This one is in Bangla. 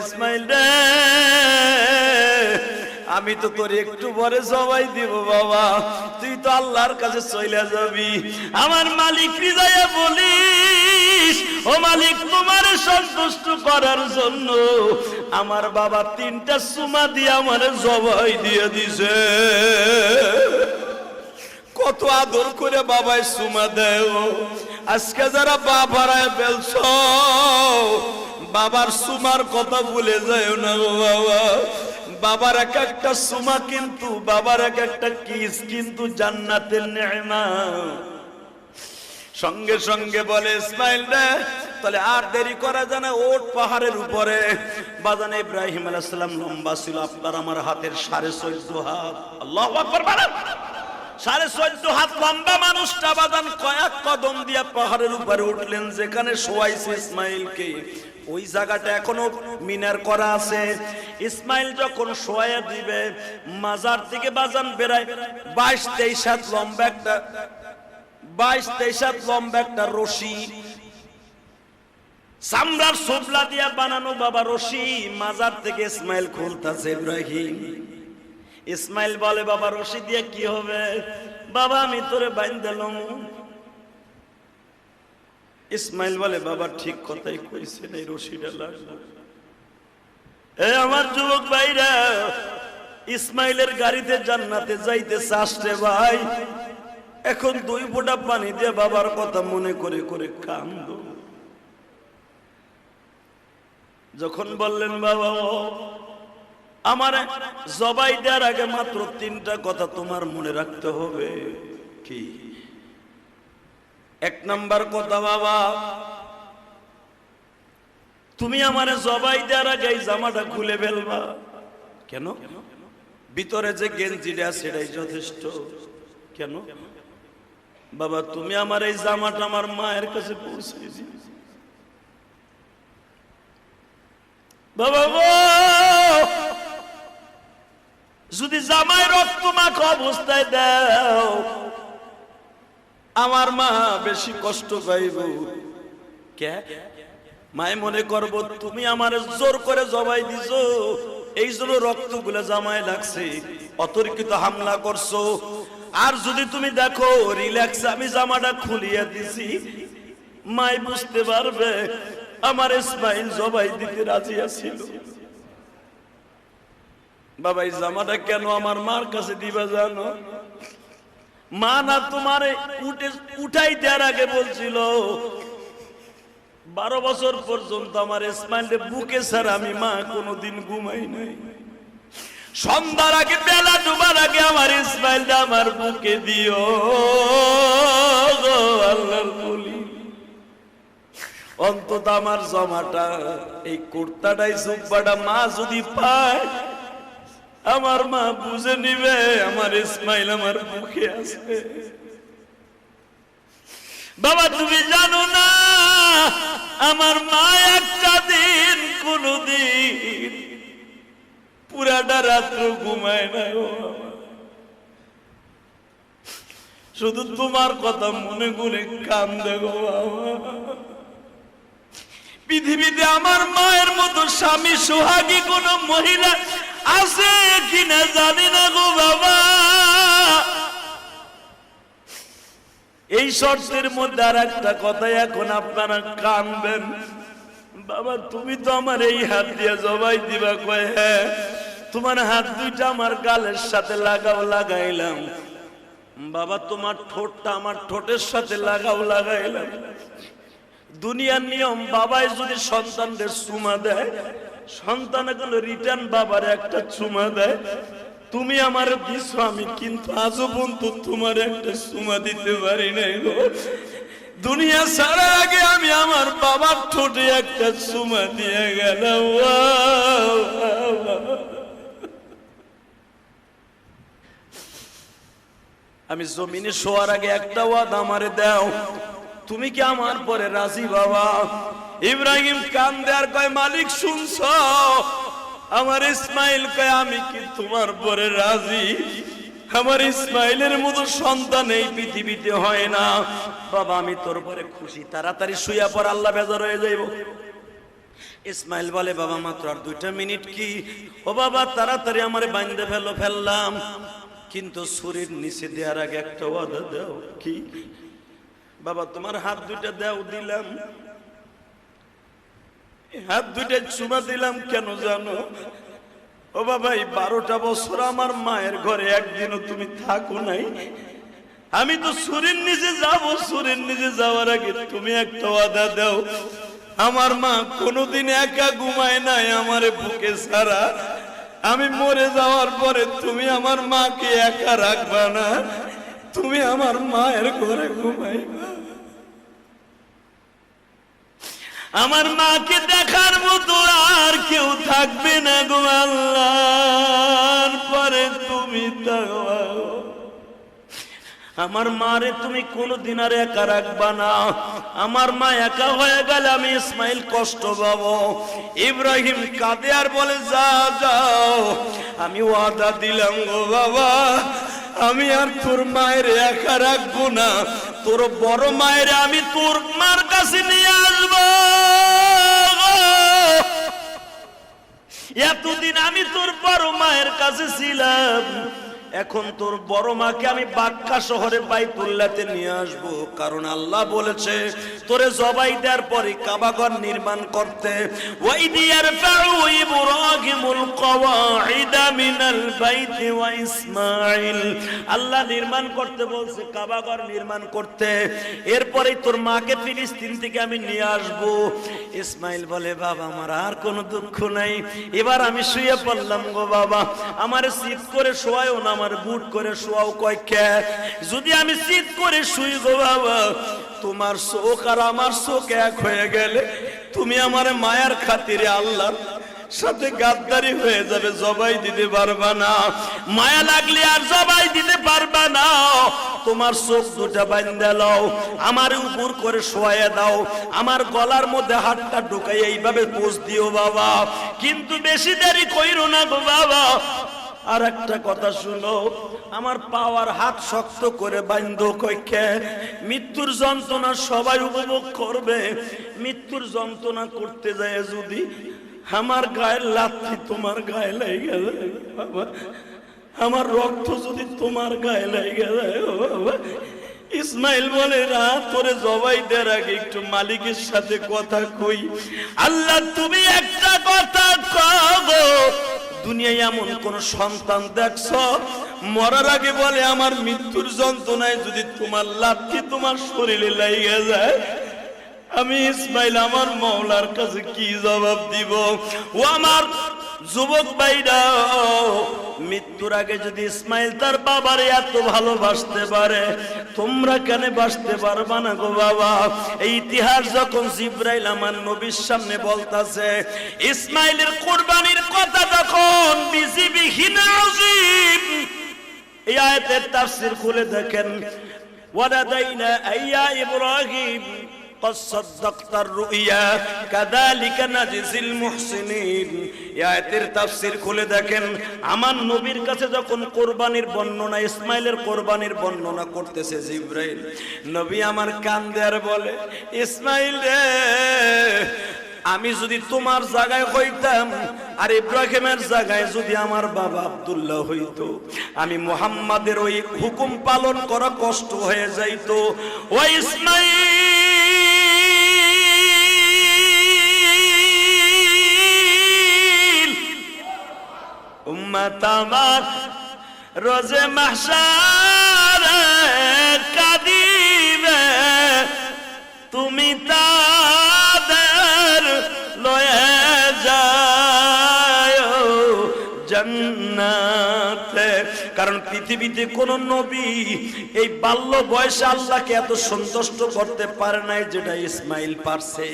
ইসমাইল রে, আমি তো তোর একটু পরে সবাই দিব বাবা, তুই তো আল্লাহর কাছে চলে যাবি। আমার মালিক হৃদয়ে বলিস, ও মালিক তোমার সন্তুষ্ট করার জন্য আমার বাবা 3টা সুমা দিয়ে আমার জবাই দিয়ে দিছে। কত আদর করে বাবাই সুমা দেয়। আজকে যারা বাপ হারায় ফেলছ, বাবার সুমার কথা ভুলে যায় না গো বাবা। বাবার এক একটা সুমা কিন্তু, বাবার এক একটা কিস কিন্তু জান্নাতের নেয়ামত। সঙ্গে সঙ্গে বলে ইসমাইল রে, তাহলে আর দেরি করা যায় না, ওঠ পাহাড়ের উপরে। বাজান ইব্রাহিম আলাইহিস সালাম লম্বা ছিল আপনার আমার হাতের 14.5 হাত। আল্লাহু আকবার বলেন। 14.5 হাত লম্বা মানুষটা বাজান কয়েক কদম দিয়ে পাহাড়ের উপরে উঠলেন, যেখানে শোয়াইছে ইসমাইলকে। ওই জায়গাটা এখনো মিনার করা আছে। ইসমাইল যখন শোয়া দিবে, মাজার থেকে বাজান বেরায় 22-23 হাত লম্বা একটা 22-23 হাত লম্বা একটা রশি, চামড়ার সোবলা দিয়া বানানো বাবা রশি, মাজার থেকে ইসমাইল খুলতাছে ইব্রাহিম। ইসমাইল বলে বাবা রশি দিয়ে কি হবে? বাবা আমি তোরে বাইন্ধালাম। ইসমাইল বলে বাবা ঠিক কথাই কইছেন, এই রশিটা লাগবে। এই আমার যুবক ভাইরা, ইসমাইলের গাড়িতে জান্নাতে যাইতেছে আসছে ভাই। এখন 2 ফোঁটা পানি দিয়ে বাবার কথা মনে করে করে কান্দো। যখন বললেন বাবা আমার জবাই দেওয়ার আগে মাত্র 3টা কথা তোমার মনে রাখতে হবে। কি? 1 নাম্বার কথা, বাবা তুমি আমার জবাই দেওয়ার আগে এই জামাটা খুলে ফেলবা। কেন? ভিতরে যে গেঞ্জিটা সেটাই যথেষ্ট। কেন? বাবা তুমি আমার এই জামাটা আমার মায়ের কাছে পৌঁছে দিও। বাবা গো, যদি জামাই রক্ত মাখা অবস্থায় দাও, আমার মা বেশি কষ্ট পাইব। কে? মায় মনে করব তুমি আমার জোর করে জবাই দিছো, এই জন্য রক্তগুলো জামায় লাগছে, অতর্কিত হামলা করছো। আর যদি তুমি দেখো রিল্যাক্স আমি জামাটা খুলিয়ে দিছি, মায় বুঝতে পারবে আমার ইসমাইল জবাই দিতে রাজি আছিল। বাবা এই জামাটা কেন আমার মার কাছে দিবা জানো? মা না তোমারে উঠাই দেওয়ার আগে বলছিল 12 বছর পর্যন্ত আমার ইসমাইলের বুকে ছাড়া আমি মা কোনোদিন ঘুমাই নাই। সন্ধ্যার আগে বেলা ডুবার আগে আমার ইসমাইলটা আমার বুকে দিও আল্লাহর বলি। অন্তত আমার জামাটা, এই কুর্তাটাই জুব্বাটা মা যদি পায়, আমার মা বুঝে নিবে আমার ইসমাইল আমার মুখে আছে। বাবা তুমি জানো না, আমার মা একটা দিন কোনদিন পুরাটা রাত্র ঘুমায় না। শুধু তোমার কথা মনে করে কান্দে গো বাবা। পৃথিবীতে আমার মায়ের মতো স্বামী সোহাগী কোন মহিলা আছে কিনা জানি না গো বাবা। এই শর্তের মধ্যে আর একটা কথা, এখন আপনারা কানবেন। বাবা তুমি তো আমার এই হাত দিয়ে জবাই দিবা, কয় হ্যাঁ। তোমার হাত দুইটা আমার গালের সাথে লাগাইলাম। বাবা তোমার ঠোঁটটা আমার ঠোঁটের সাথে লাগাইলাম। দুনিয়ার নিয়ম, বাবাই যদি সন্তানদের চুমা দেয়, সন্তান এগুলো রিটার্ন বাবার একটা চুমা দেয়। তুমি আমার দিছো, আমি কিন্তু আজও পর্যন্ত তোমার একটা চুমা দিতে পারি নাই গো। দুনিয়া ছাড়ার আগে আমি আমার বাবার ঠোঁটে একটা চুমা দিয়ে গেলাম। আমি জমিনে শোয়ার আগে একটা ওয়াদা আমারে দাও, তুমি কি আমার পরে রাজি বাবা? ইব্রাহিম কান্দে আর কয় মালিক শুনছো? আমার ইসমাইল কয় আমি কি তোমার পরে রাজি? আমার ইসমাইলের মতো সন্তান এই পৃথিবীতে হয় না। বাবা আমি তোর পরে খুশি, তাড়াতাড়ি শুইয়া পর, আল্লাহ বেজার হয়ে যাইব। ইসমাইল বলে বাবা মাত্র আর 2টা মিনিট কি? ও বাবা তাড়াতাড়ি আমারে বাইন্ধে ফেললাম, কিন্তু ছুরির নিচে দেওয়ার আগে একটা ওয়াদা দাও। কি? বাবা তোমার হাত 2টা দাও। দিলাম। হাত 2টা চুমা দিলাম কেন জানো? ও বাবা এই 12টা বছর আমার মায়ের ঘরে একদিনও তুমি থাকো নাই। আমি তো ছুরির নিচে যাব, ছুরির নিচে যাওয়ার আগে তুমি একটা ওয়াদা দাও। আমার মা কোনোদিন একা ঘুমায় নাই আমারে বুকে ছাড়া। আমি মরে যাওয়ার পরে তুমি আমার মাকে একা রাখবা না, তুমি আমার মায়ের ঘরে ঘুমাইবা। আমার মাকে দেখার মতো আর কেউ থাকবে না গো আল্লাহর পরে তুমি থাকবা। আমার মারে তুমি কোনদিন আর একা রাখবা না। আমার মা একা হয়ে গেলে আমি ইসমাইল কষ্ট পাবো। ইব্রাহিম কাঁদে আর বলে যাও, আমি ওয়াদা দিলাম গো বাবা, আমি আর তোর মায়ের একা রাখবো না। তোর বড় মায়ের আমি তোর মার কাছে নিয়ে আসবো। এতদিন আমি তোর বড় মায়ের কাছে ছিলাম, এখন তোর বড় মাকে আমি বাক্কা শহরে বাইতুল্লাহতে নিয়ে আসব। কারণ আল্লাহ বলেছে তোরে জবাই দেওয়ার পরে কাবাঘর নির্মাণ করতে। ওয়াইদি ইয়ারফাউ ইব্রাহিমুল কওয়াইদা মিনাল বাইতি ওয়া ইসমাঈল, আল্লাহ নির্মাণ করতে বলছে, কাবাঘর নির্মাণ করতে। এরপরেই তোর মাকে ফিলিস্তিন থেকে আমি নিয়ে আসব। ইসমাইল বলে বাবা আমার আর কোনো দুঃখ নাই, এবার আমি শুয়ে পড়লাম গো বাবা, আমার শীত করে শোয়াও না, আমার বুট করে শোয়াও। কয় কে? যদি আমি শীত করে শুই গো বাবা, তোমার চোখ আর আমার চোখ এক হয়ে গেলে তুমি আমার মায়ার খাতিরে আল্লাহর সাথে গাদ্দারি হয়ে যাবে, জবাই দিতে পারবা না। মায়া লাগলে আর জবাই দিতে পারবা না। তোমার চোখ 2টা বাঁধা লও, আমার উপর করে শোয়া দাও, আমার গলার মধ্যে হাতটা ঢুকাই এইভাবে পোষ দিও বাবা, কিন্তু বেশি দেরি কইরো না গো বাবা। আর একটা কথা শুনো, আমার পাওয়ার হাত শক্ত করে বাঁধো। কইকে মৃত্যুর যন্ত্রণা সবাই উপভোগ করবে, মৃত্যুর যন্ত্রণা করতে যায় যদি আমার গায়ের লাথি তোমার গায়ে লেগে যায় বাবা, আমার রক্ত যদি তোমার গায়ে লেগে যায় বাবা। ইসমাইল বলে না, তোরে জবাই দেওয়ার আগে একটু মালিকের সাথে কথা কই। আল্লাহ তুমি একটা কথা কও, দুনিয়ায় এমন কোন সন্তান দেখছো মরার আগে বলে আমার মৃত্যুর যন্ত্রণায় যদি তোমার লাথি তোমার শরীরে লেগে যায়, আমি ইসমাইল আমার মওলার কাছে কি জবাব দিব? ও আমার যুবক ভাইরা, মৃত্যুর আগে যদি ইসমাইল তার বাবারে এত ভালোবাসতে পারে, তোমরা কেন বাসতে পারবা না গো বাবা? এই ইতিহাস যখন জিবরাইল আমার নবীর সামনে বলতাছে, ইসমাইলের কুরবানির কথা যখন বিজিবিহিন আযীম, এই আয়াতের তাফসীর খুলে দেখেন, ওয়ালাদাইনা আইয়া ইব্রাহিম قد صدقت الرؤيا كذلك نجزي المحسنين। এই আয়াতের তাফসীর খুলে দেখেন, আমার নবীর কাছে যখন কুরবানির বর্ণনা, ইসমাইলের কুরবানির বর্ণনা করতেছে জিবরাইল, নবী আমার কান্দে আর বলে, ইসমাইল রে, আমি যদি তোমার জায়গায় হইতাম আর ইব্রাহিমের জায়গায় যদি আমার বাবা আব্দুল্লাহ হইতো, আমি মুহাম্মাদের ওই হুকুম পালন করা কষ্ট হয়ে যাইতো। ও ইসমাইল, উম্মত আমার রোজে মাহশারে কাঁদিবে, তুমি তাদের লয়ে যায় জান্নাতে। কারণ পৃথিবীতে কোন নবী এই বাল্য বয়সে আল্লাহকে এত সন্তুষ্ট করতে পারে নাই যেটা ইসমাইল পারছে।